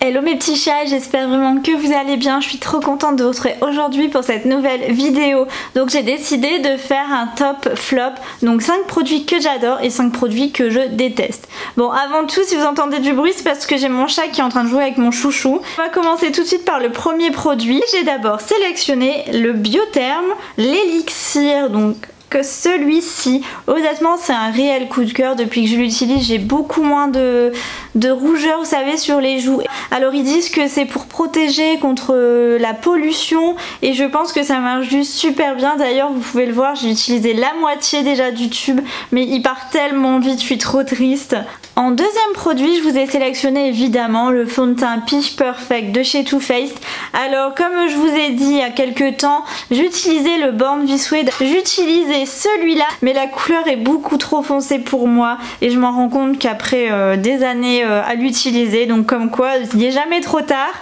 Hello mes petits chats, j'espère vraiment que vous allez bien. Je suis trop contente de vous retrouver aujourd'hui pour cette nouvelle vidéo. Donc j'ai décidé de faire un top flop, donc 5 produits que j'adore et 5 produits que je déteste. Bon, avant tout, si vous entendez du bruit, c'est parce que j'ai mon chat qui est en train de jouer avec mon chouchou. On va commencer tout de suite par le premier produit. J'ai d'abord sélectionné le Biotherm, l'élixir, donc que celui-ci, honnêtement c'est un réel coup de cœur. Depuis que je l'utilise, j'ai beaucoup moins de rougeur, vous savez, sur les joues. Alors ils disent que c'est pour protéger contre la pollution et je pense que ça marche juste super bien. D'ailleurs vous pouvez le voir, j'ai utilisé la moitié déjà du tube, mais il part tellement vite, je suis trop triste. En deuxième produit, je vous ai sélectionné évidemment le fond de teint Peach Perfect de chez Too Faced. Alors comme je vous ai dit il y a quelques temps, j'utilisais le Born This Way, j'utilisais celui-là, mais la couleur est beaucoup trop foncée pour moi et je m'en rends compte qu'après des années à l'utiliser, donc comme quoi il n'est jamais trop tard.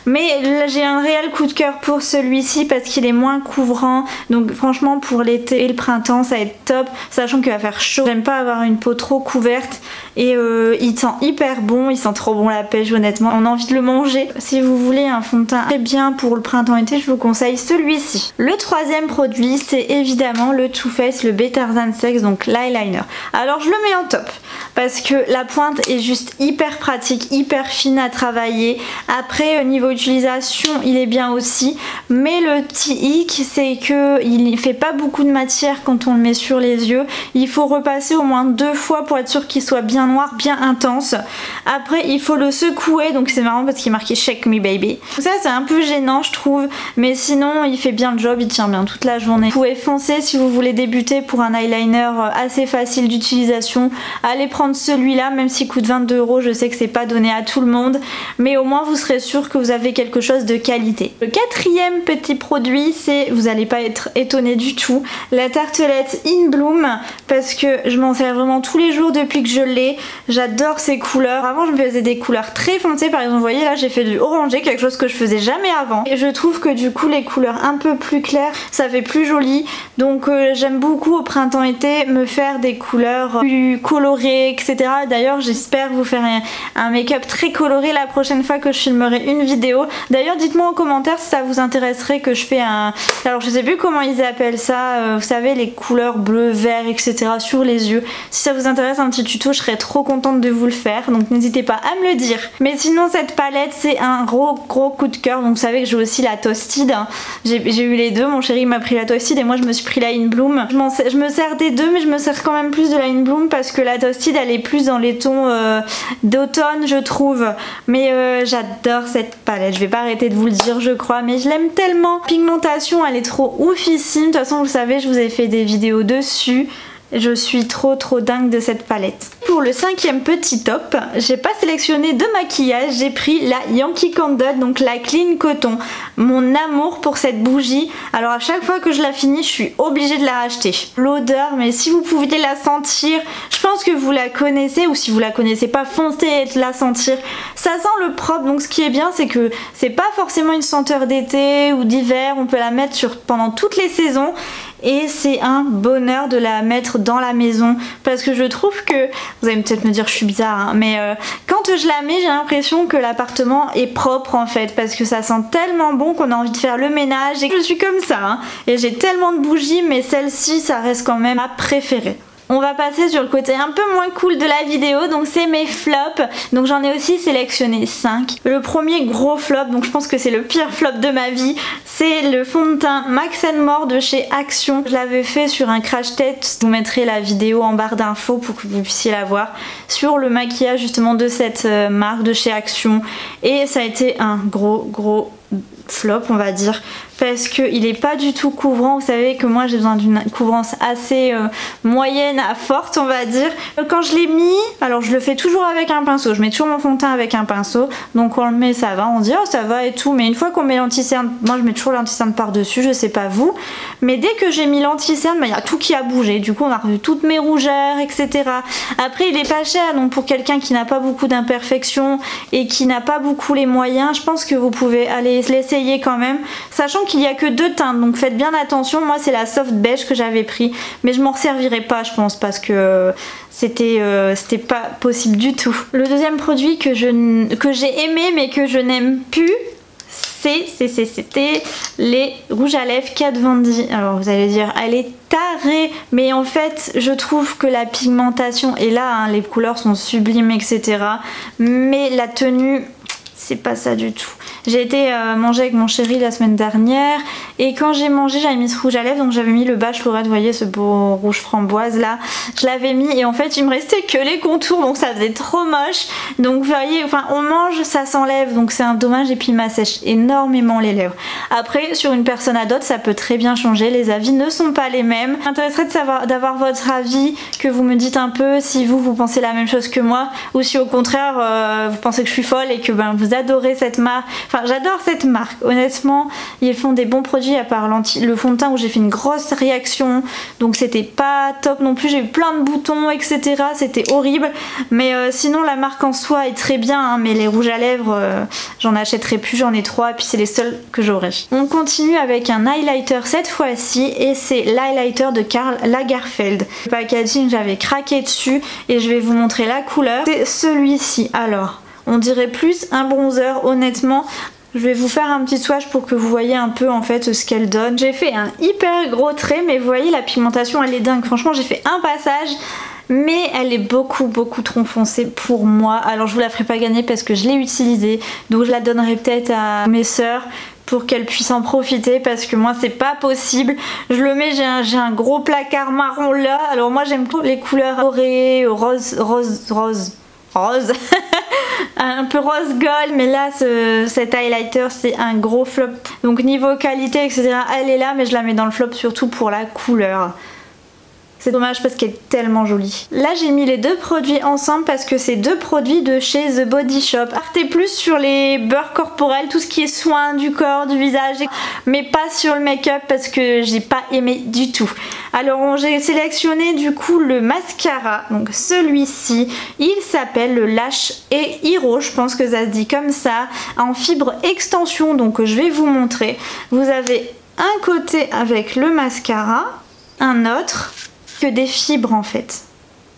Mais là j'ai un réel coup de cœur pour celui-ci parce qu'il est moins couvrant, donc franchement pour l'été et le printemps ça va être top, sachant qu'il va faire chaud. J'aime pas avoir une peau trop couverte et il sent hyper bon, il sent trop bon la pêche, honnêtement, on a envie de le manger. Si vous voulez un fond de teint très bien pour le printemps-été, je vous conseille celui-ci. Le troisième produit c'est évidemment le Too Faced, le Better Than Sex, donc l'eyeliner. Alors je le mets en top parce que la pointe est juste hyper pratique, hyper fine à travailler. Après niveau utilisation il est bien aussi, mais le petit hic c'est que il fait pas beaucoup de matière quand on le met sur les yeux. Il faut repasser au moins 2 fois pour être sûr qu'il soit bien noir, bien intense. Après il faut le secouer, donc c'est marrant parce qu'il est marqué Shake Me Baby. Ça c'est un peu gênant je trouve, mais sinon il fait bien le job, il tient bien toute la journée. Vous pouvez foncer si vous voulez débuter pour un eyeliner assez facile d'utilisation. Allez prendre celui-là, même s'il coûte 22 €, je sais que c'est pas donné à tout le monde, mais au moins vous serez sûr que vous avez quelque chose de qualité. Le quatrième petit produit, c'est, vous n'allez pas être étonné du tout, la tartelette In Bloom, parce que je m'en sers vraiment tous les jours depuis que je l'ai. J'adore ces couleurs. Avant je me faisais des couleurs très foncées, par exemple vous voyez là j'ai fait du orangé, quelque chose que je faisais jamais avant, et je trouve que du coup les couleurs un peu plus claires ça fait plus joli, donc j'aime beaucoup au printemps-été me faire des couleurs plus colorées etc. D'ailleurs j'espère vous faire un make-up très coloré la prochaine fois que je filmerai une vidéo. D'ailleurs dites-moi en commentaire si ça vous intéresserait que je fais un... Alors je sais plus comment ils appellent ça, vous savez les couleurs bleu, vert etc. sur les yeux. Si ça vous intéresse un petit tuto, je serais trop contente de vous le faire, donc n'hésitez pas à me le dire. Mais sinon cette palette c'est un gros coup de cœur, donc vous savez que j'ai aussi la Toasted. J'ai eu les deux, mon chéri m'a pris la Toasted et moi je me suis pris la In Bloom. Je me sers des deux, mais je me sers quand même plus de la In Bloom parce que la Toasted elle est plus dans les tons d'automne je trouve. Mais j'adore cette palette, je vais pas arrêter de vous le dire je crois, mais je l'aime tellement. Pigmentation elle est trop oufissime, de toute façon vous savez je vous ai fait des vidéos dessus. Je suis trop dingue de cette palette. Pour le cinquième petit top, j'ai pas sélectionné de maquillage, j'ai pris la Yankee Candle, donc la Clean Coton. Mon amour pour cette bougie, alors à chaque fois que je la finis, je suis obligée de la racheter. L'odeur, mais si vous pouviez la sentir, je pense que vous la connaissez, ou si vous la connaissez pas, foncez et la sentir. Ça sent le propre, donc ce qui est bien c'est que c'est pas forcément une senteur d'été ou d'hiver, on peut la mettre pendant toutes les saisons. Et c'est un bonheur de la mettre dans la maison parce que je trouve que, vous allez peut-être me dire je suis bizarre hein, mais quand je la mets j'ai l'impression que l'appartement est propre en fait, parce que ça sent tellement bon qu'on a envie de faire le ménage, et je suis comme ça hein, et j'ai tellement de bougies, mais celle-ci ça reste quand même ma préférée. On va passer sur le côté un peu moins cool de la vidéo, donc c'est mes flops. Donc j'en ai aussi sélectionné 5. Le premier gros flop, donc je pense que c'est le pire flop de ma vie, c'est le fond de teint Max & More de chez Action. Je l'avais fait sur un crash test, je vous mettrai la vidéo en barre d'infos pour que vous puissiez la voir, sur le maquillage justement de cette marque de chez Action. Et ça a été un gros flop on va dire, parce qu'il est pas du tout couvrant. Vous savez que moi j'ai besoin d'une couvrance assez moyenne à forte on va dire. Quand je l'ai mis, alors je le fais toujours avec un pinceau, je mets toujours mon fond de teint avec un pinceau, donc on le met ça va, on dit oh ça va et tout, mais une fois qu'on met l'anti-cerne, moi je mets toujours l'anti-cerne par dessus, je sais pas vous, mais dès que j'ai mis l'anti-cerne, il y a tout qui a bougé, du coup on a revu toutes mes rougeurs etc. Après il est pas cher, donc pour quelqu'un qui n'a pas beaucoup d'imperfections et qui n'a pas beaucoup les moyens, je pense que vous pouvez aller vais l'essayer quand même, sachant qu'il n'y a que 2 teintes, donc faites bien attention. Moi c'est la soft beige que j'avais pris, mais je m'en servirai pas je pense parce que c'était pas possible du tout. Le deuxième produit que j'ai aimé mais que je n'aime plus, c'était les rouges à lèvres Kat Von D. Alors vous allez dire elle est tarée, mais en fait je trouve que la pigmentation est là, hein, les couleurs sont sublimes etc, mais la tenue c'est pas ça du tout. J'ai été manger avec mon chéri la semaine dernière et quand j'ai mangé j'avais mis ce rouge à lèvres, donc j'avais mis le Bachelorette, vous voyez ce beau rouge framboise là, je l'avais mis et en fait il me restait que les contours donc ça faisait trop moche. Donc vous voyez, enfin on mange ça s'enlève donc c'est un dommage et puis il m'assèche énormément les lèvres. Après sur une personne à d'autres ça peut très bien changer, les avis ne sont pas les mêmes. M'intéresserait de savoir, d'avoir votre avis, que vous me dites un peu si vous pensez la même chose que moi ou si au contraire vous pensez que je suis folle et que ben, vous adorez cette marque. Enfin j'adore cette marque, honnêtement ils font des bons produits à part le fond de teint où j'ai fait une grosse réaction donc c'était pas top non plus, j'ai eu plein de boutons etc, c'était horrible, mais sinon la marque en soi est très bien hein, mais les rouges à lèvres j'en achèterai plus, j'en ai 3 et puis c'est les seuls que j'aurai. On continue avec un highlighter cette fois-ci et c'est l'highlighter de Karl Lagerfeld. Le packaging j'avais craqué dessus et je vais vous montrer la couleur, c'est celui-ci. Alors on dirait plus un bronzer honnêtement. Je vais vous faire un petit swatch pour que vous voyez un peu en fait ce qu'elle donne. J'ai fait un hyper gros trait mais vous voyez la pigmentation elle est dingue. Franchement j'ai fait un passage mais elle est beaucoup trop foncée pour moi. Alors je vous la ferai pas gagner parce que je l'ai utilisée donc je la donnerai peut-être à mes sœurs pour qu'elles puissent en profiter parce que moi c'est pas possible. Je le mets, j'ai un gros placard marron là. Alors moi j'aime les couleurs dorées, rose un peu rose gold, mais là cet highlighter c'est un gros flop. Donc niveau qualité etc elle est là mais je la mets dans le flop surtout pour la couleur. C'est dommage parce qu'elle est tellement jolie. Là j'ai mis les 2 produits ensemble parce que c'est 2 produits de chez The Body Shop. Partez plus sur les beurres corporels, tout ce qui est soin du corps, du visage, mais pas sur le make-up parce que j'ai pas aimé du tout. Alors j'ai sélectionné du coup le mascara, donc celui-ci, il s'appelle le Lash Hero, je pense que ça se dit comme ça, en fibre extension, donc je vais vous montrer. Vous avez un côté avec le mascara, un autre que des fibres en fait.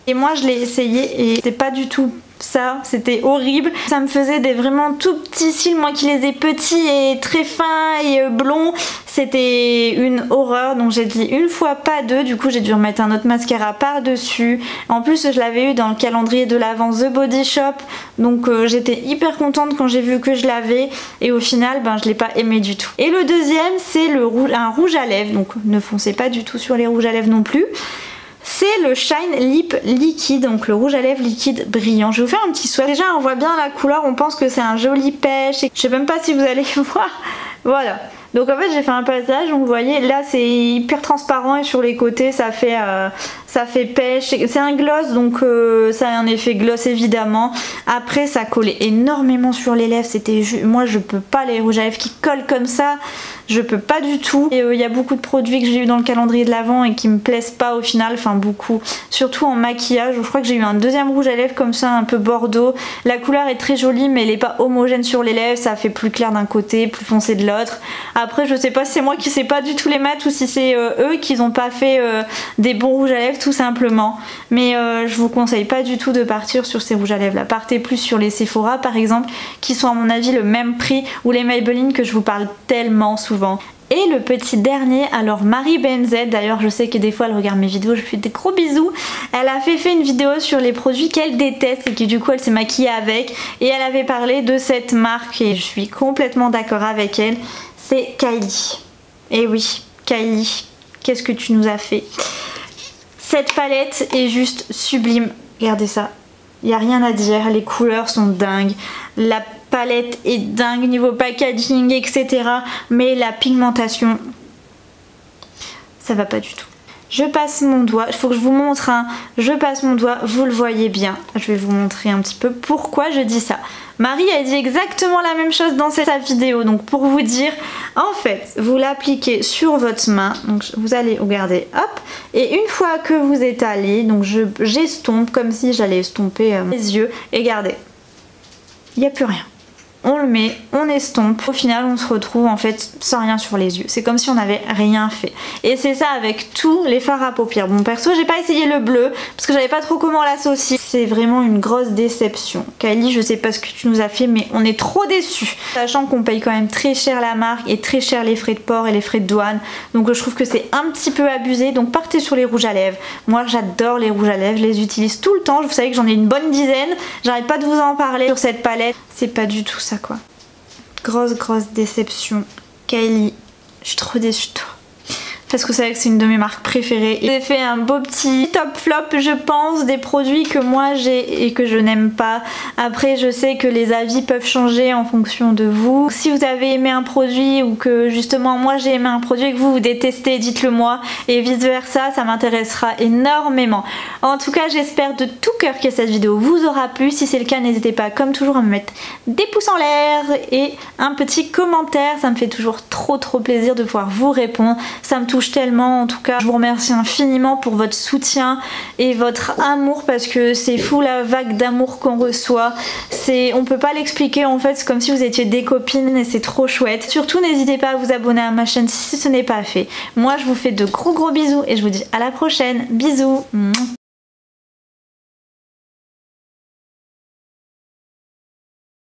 Et moi je l'ai essayé et c'était pas du tout ça, c'était horrible. Ça me faisait des vraiment tout petits cils, moi qui les ai petits et très fins et blonds, c'était une horreur. Donc j'ai dit une fois pas deux, du coup j'ai dû remettre un autre mascara par dessus. En plus je l'avais eu dans le calendrier de l'avant The Body Shop, donc j'étais hyper contente quand j'ai vu que je l'avais et au final ben je l'ai pas aimé du tout. Et le deuxième c'est un rouge à lèvres, donc ne foncez pas du tout sur les rouges à lèvres non plus. C'est le Shine Lip Liquide, donc le rouge à lèvres liquide brillant. Je vais vous faire un petit swatch. Déjà on voit bien la couleur, on pense que c'est un joli pêche. Je sais même pas si vous allez voir. Voilà. Donc en fait j'ai fait un passage, donc vous voyez là c'est hyper transparent et sur les côtés ça fait pêche. C'est un gloss donc ça a un effet gloss évidemment. Après ça collait énormément sur les lèvres, moi je peux pas, les rouges à lèvres qui collent comme ça, je peux pas du tout. Et il y a beaucoup de produits que j'ai eu dans le calendrier de l'avant et qui me plaisent pas au final, enfin beaucoup. Surtout en maquillage, je crois que j'ai eu un deuxième rouge à lèvres comme ça un peu bordeaux. La couleur est très jolie mais elle est pas homogène sur les lèvres, ça fait plus clair d'un côté, plus foncé de l'autre. Après je sais pas si c'est moi qui sais pas du tout les mettre ou si c'est eux qui n'ont pas fait des bons rouges à lèvres tout simplement. Mais je vous conseille pas du tout de partir sur ces rouges à lèvres là. Partez plus sur les Sephora par exemple qui sont à mon avis le même prix, ou les Maybelline que je vous parle tellement souvent. Et le petit dernier, alors Marie Benz, d'ailleurs je sais que des fois elle regarde mes vidéos, je lui fais des gros bisous. Elle a fait une vidéo sur les produits qu'elle déteste et que du coup elle s'est maquillée avec. Et elle avait parlé de cette marque et je suis complètement d'accord avec elle. C'est Kylie. Et oui, Kylie, qu'est-ce que tu nous as fait? Cette palette est juste sublime. Regardez ça. Il n'y a rien à dire, les couleurs sont dingues. La palette est dingue niveau packaging etc, mais la pigmentation ça va pas du tout. Je passe mon doigt, il faut que je vous montre je passe mon doigt, vous le voyez bien, je vais vous montrer un petit peu pourquoi je dis ça. Marie a dit exactement la même chose dans sa vidéo, donc pour vous dire, en fait vous l'appliquez sur votre main, donc vous allez regarder, hop, et une fois que vous étalez, donc j'estompe comme si j'allais estomper mes yeux, et regardez, il n'y a plus rien. on le met, on estompe. Au final, on se retrouve en fait sans rien sur les yeux. C'est comme si on n'avait rien fait. Et c'est ça avec tous les fards à paupières. Bon, perso, j'ai pas essayé le bleu parce que j'avais pas trop comment l'associer. C'est vraiment une grosse déception. Kylie, je sais pas ce que tu nous as fait, mais on est trop déçus. Sachant qu'on paye quand même très cher la marque et très cher les frais de port et les frais de douane. Donc je trouve que c'est un petit peu abusé. Donc partez sur les rouges à lèvres. Moi, j'adore les rouges à lèvres. Je les utilise tout le temps. Vous savez que j'en ai une bonne dizaine. J'arrête pas de vous en parler sur cette palette. C'est pas du tout ça, quoi. Grosse déception. Kylie, je suis trop déçue de toi. Parce que vous savez que c'est une de mes marques préférées. J'ai fait un beau petit top flop, je pense, des produits que moi j'ai et que je n'aime pas. Après, je sais que les avis peuvent changer en fonction de vous. Si vous avez aimé un produit ou que justement moi j'ai aimé un produit et que vous détestez, dites-le moi. Et vice versa, ça m'intéressera énormément. En tout cas, j'espère de tout cœur que cette vidéo vous aura plu. Si c'est le cas, n'hésitez pas comme toujours à me mettre des pouces en l'air et un petit commentaire. Ça me fait toujours trop plaisir de pouvoir vous répondre. Ça me touche tellement. En tout cas, je vous remercie infiniment pour votre soutien et votre amour parce que c'est fou la vague d'amour qu'on reçoit. On peut pas l'expliquer en fait, c'est comme si vous étiez des copines et c'est trop chouette. Surtout n'hésitez pas à vous abonner à ma chaîne si ce n'est pas fait. Moi je vous fais de gros bisous et je vous dis à la prochaine. Bisous.